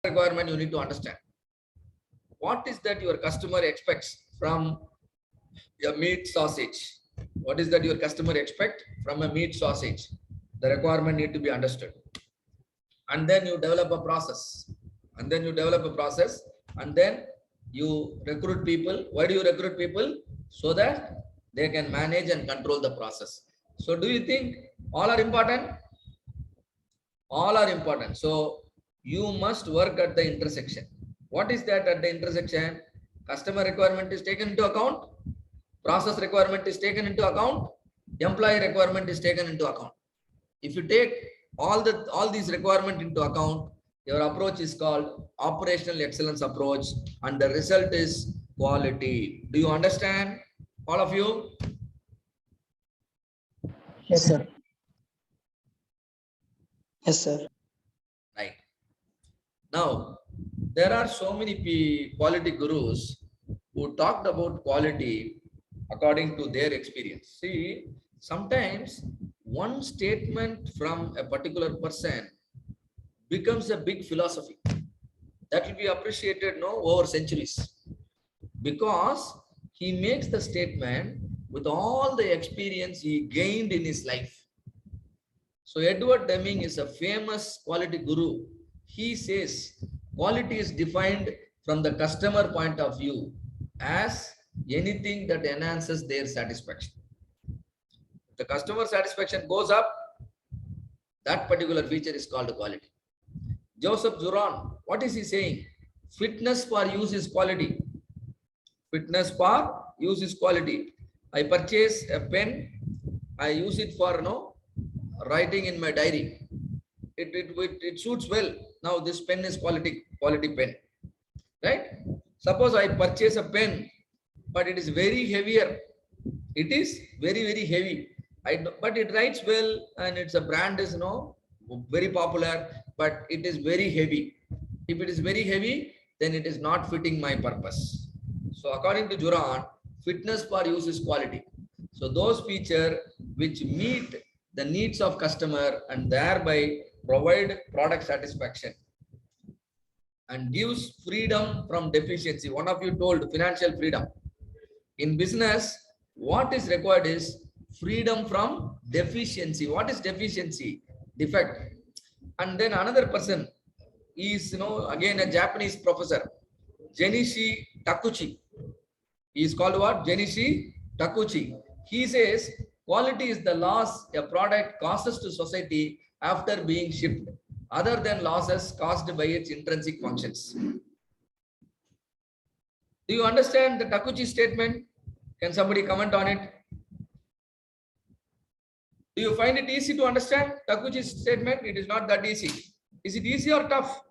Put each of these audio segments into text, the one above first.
requirement you need to understand. What is that your customer expects from a meat sausage? What is that your customer expect from a meat sausage? The requirement need to be understood. And then you develop a process. And then you recruit people. Why do you recruit people? So that they can manage and control the process. So do you think all are important? All are important. So you must work at the intersection. What is that at the intersection? Customer requirement is taken into account. Process requirement is taken into account. Employee requirement is taken into account. If you take all these requirements into account, your approach is called operational excellence approach, and the result is quality. Do you understand, all of you? Yes, sir. Yes, sir. Right. Now, there are so many quality gurus who talked about quality according to their experience. See, sometimes one statement from a particular person becomes a big philosophy that will be appreciated over centuries, because he makes the statement with all the experience he gained in his life. So Edward Deming is a famous quality guru. He says quality is defined from the customer point of view as anything that enhances their satisfaction. If the customer satisfaction goes up, that particular feature is called quality. Joseph Juran, what is he saying? Fitness for use is quality. Fitness for use is quality. I purchase a pen, I use it for writing in my diary. It suits well. Now this pen is quality pen, right? Suppose I purchase a pen, but it is very heavier. It is very heavy. But it writes well, and it's a brand is very popular, but it is very heavy. If it is very heavy, then it is not fitting my purpose. So according to Juran, fitness for use is quality. So those features which meet the needs of customer and thereby provide product satisfaction and gives freedom from deficiency. One of you told financial freedom. In business, what is required is freedom from deficiency. What is deficiency? Defect. And then another person is, again a Japanese professor, Jenichi Takuchi. He is called what? Jenichi Takuchi. He says quality is the loss a product causes to society after being shipped, other than losses caused by its intrinsic functions. Do you understand the Takuchi statement? Can somebody comment on it? Do you find it easy to understand Takuchi's statement? It is not that easy. Is it easy or tough?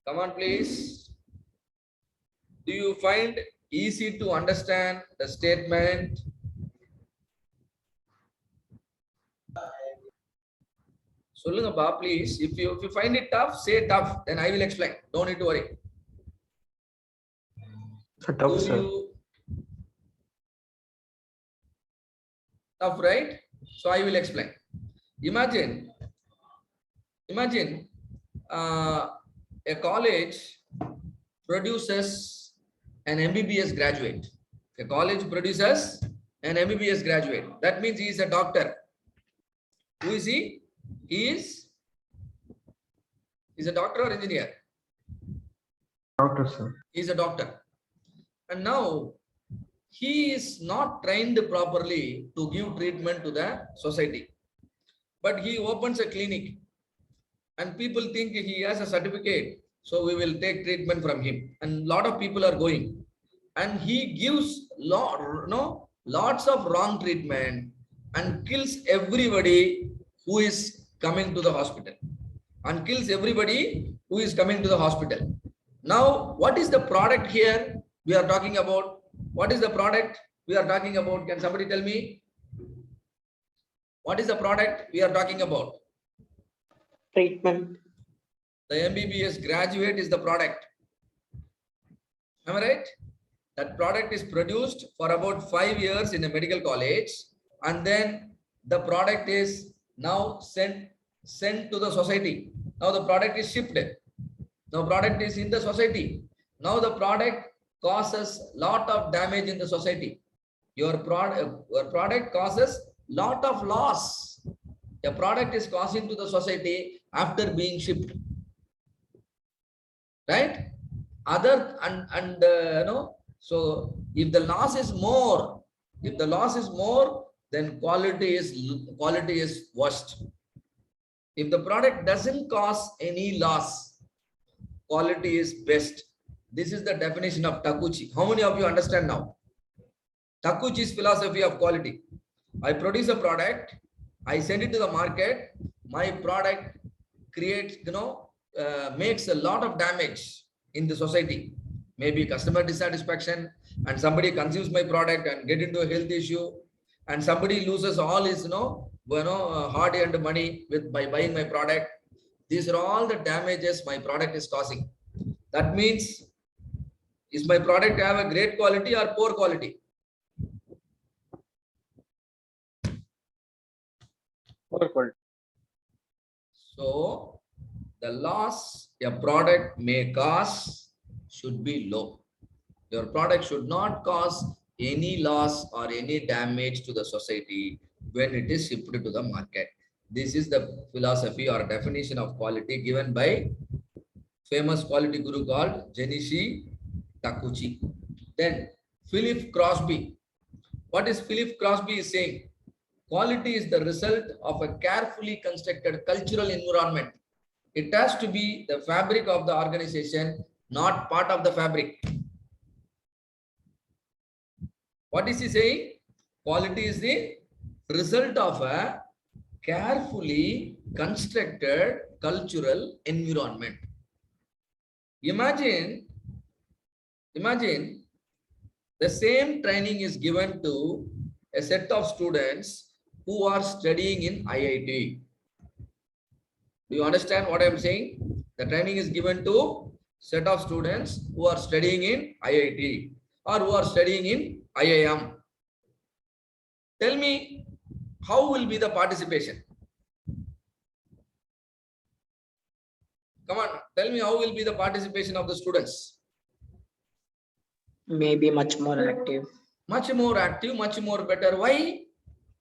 Come on, please. Do you find easy to understand the statement? Solunga, please. If you find it tough, say tough. Then I will explain. Don't need to worry. Tough, sir. Tough, right? So I will explain. Imagine a college produces an MBBS graduate. A college produces an MBBS graduate. That means he is a doctor. Who is he? He is a doctor or engineer? Doctor, sir. He is a doctor. And now he is not trained properly to give treatment to the society. But he opens a clinic and people think he has a certificate, so we will take treatment from him. And a lot of people are going. And he gives lots of wrong treatment and kills everybody who is coming to the hospital. And kills everybody who is coming to the hospital. Now, what is the product here we are talking about? What is the product we are talking about? Can somebody tell me? What is the product we are talking about? Treatment. The MBBS graduate is the product. Am I right? That product is produced for about 5 years in a medical college, and then the product is now sent sent to the society. Now the product is shipped. Now product is in the society. Now the product causes lot of damage in the society. Your product causes lot of loss. The product is causing to the society after being shipped. Right? Other and so if the loss is more, then quality is worst. If the product doesn't cause any loss, quality is best. This is the definition of Takuchi. How many of you understand now? Takuchi's philosophy of quality. I produce a product, I send it to the market, my product creates, makes a lot of damage in the society. Maybe customer dissatisfaction, and somebody consumes my product and get into a health issue, and somebody loses all his hard-earned money by buying my product. These are all the damages my product is causing. That means, is my product have a great quality or poor quality? Poor quality. So the loss a product may cause should be low. Your product should not cause any loss or any damage to the society when it is shipped to the market. This is the philosophy or definition of quality given by famous quality guru called Jenichi Takuchi. Then Philip Crosby. What is Philip Crosby is saying? Quality is the result of a carefully constructed cultural environment. It has to be the fabric of the organization, not part of the fabric. What is he saying? Quality is the result of a carefully constructed cultural environment. Imagine the same training is given to a set of students who are studying in IIT. Do you understand what I am saying? The training is given to set of students who are studying in IIT or who are studying in IIM. Tell me, how will be the participation? Come on, tell me how will be the participation of the students? Maybe much more active. Much more active, much more better. Why?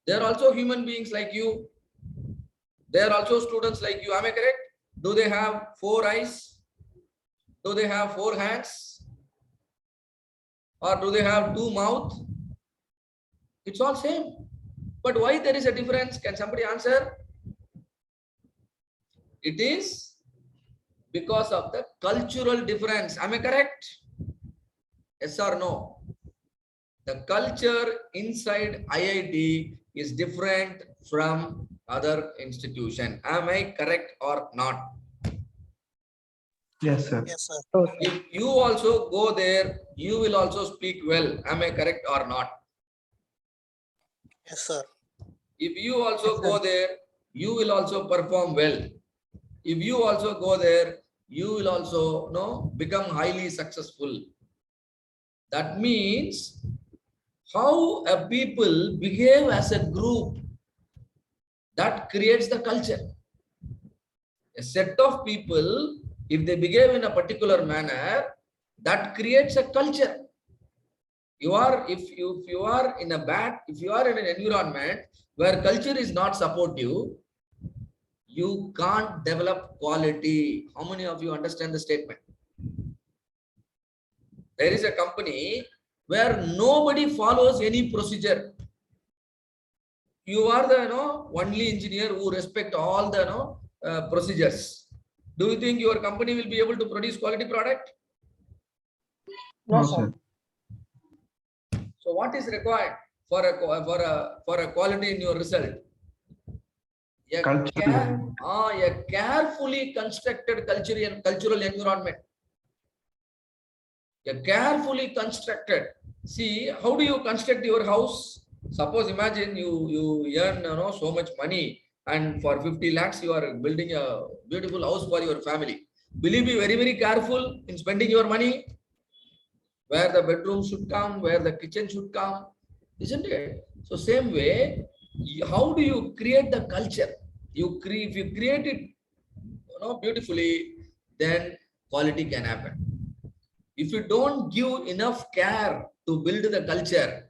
They are also human beings like you. They are also students like you. Am I correct? Do they have 4 eyes? Do they have 4 hands? Or do they have 2 mouths? It's all same. But why there is a difference? Can somebody answer? It is because of the cultural difference. Am I correct? Yes or no? The culture inside IIT is different from other institution. Am I correct or not? Yes, sir. Yes, sir. If you also go there, you will also speak well. Am I correct or not? Yes, sir. If you also go there, you will also perform well. If you also go there, you will also become highly successful. That means how a people behave as a group, that creates the culture. A set of people, if they behave in a particular manner, that creates a culture. If you are in an environment where culture is not supportive, you can't develop quality. How many of you understand the statement? There is a company where nobody follows any procedure. You are the only engineer who respect all the procedures. Do you think your company will be able to produce quality product? No, sir. So what is required for a quality in your result? A carefully constructed cultural environment. A carefully constructed. See, how do you construct your house? Suppose imagine you earn so much money, and for 50 lakhs you are building a beautiful house for your family. Will you be very, very careful in spending your money? Where the bedroom should come, where the kitchen should come, isn't it? So same way, how do you create the culture? if you create it, beautifully, then quality can happen. If you don't give enough care to build the culture,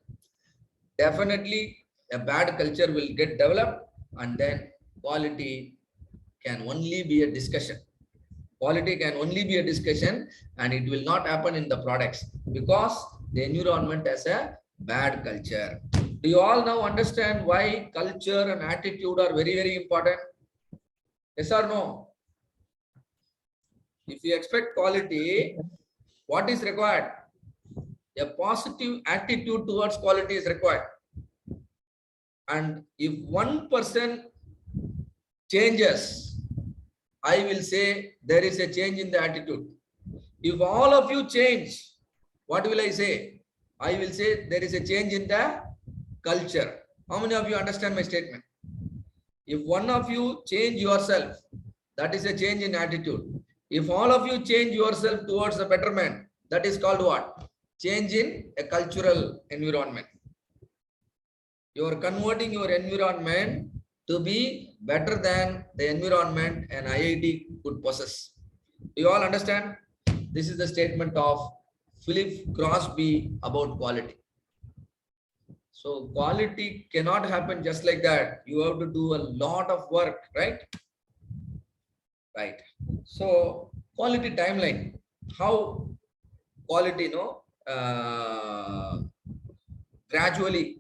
definitely a bad culture will get developed, and then quality can only be a discussion. Quality can only be a discussion, and it will not happen in the products because the environment has a bad culture. Do you all now understand why culture and attitude are very, very important? Yes or no? If you expect quality, what is required? A positive attitude towards quality is required. And if one person changes, I will say there is a change in the attitude. If all of you change, what will I say? I will say there is a change in the culture. How many of you understand my statement? If one of you change yourself, that is a change in attitude. If all of you change yourself towards the betterment, that is called what? Change in a cultural environment. You are converting your environment to be better than the environment an IIT could possess. Do you all understand? This is the statement of Philip Crosby about quality. So quality cannot happen just like that. You have to do a lot of work, right? Right. So quality timeline. How quality, gradually